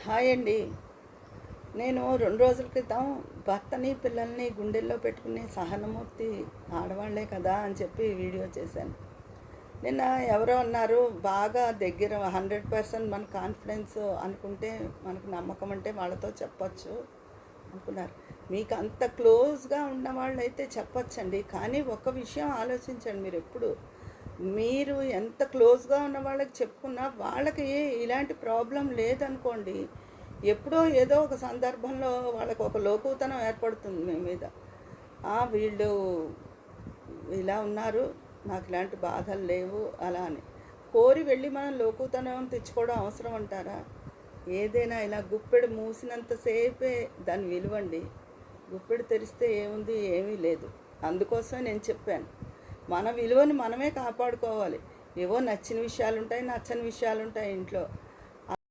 Hi అండి. నేను 2 రోజుల క్రితం భర్తని, పిల్లల్ని గుండెల్లో పెట్టుకునే సహనమూర్తి ఆడవాళ్లే కదా అని చెప్పి వీడియో చేశాను. నిన్న ఎవరో అన్నారు, బాగా దగ్గర 100% మన కాన్ఫిడెన్స్ అనుకుంటే, మనకు నమ్మకం అంటే వాళ్ళతో చెప్పచ్చు అనుకున్నారు. మీకు అంత క్లోజ్గా ఉన్న వాళ్ళైతే చెప్పచ్చండి. కానీ ఒక విషయం ఆలోచించండి, మీరు ఎంత క్లోజ్గా ఉన్న వాళ్ళకి చెప్పుకున్నా వాళ్ళకి ఇలాంటి ప్రాబ్లం లేదనుకోండి, ఎప్పుడో ఏదో ఒక సందర్భంలో వాళ్ళకు ఒక లోకుతనం ఏర్పడుతుంది మీ మీద. వీళ్ళు ఇలా ఉన్నారు, నాకు ఇలాంటి బాధలు లేవు అలా అని కోరి వెళ్ళి మనం లోకుతనం తెచ్చుకోవడం అవసరం అంటారా? ఏదైనా ఇలా గుప్పెడు మూసినంతసేపే దాని విలువండి. గుప్పెడు తెరిస్తే ఏముంది? ఏమీ లేదు. అందుకోసమే నేను చెప్పాను, మన విలువని మనమే కాపాడుకోవాలి. ఏవో నచ్చిన విషయాలు ఉంటాయి, నచ్చని విషయాలు ఉంటాయి ఇంట్లో.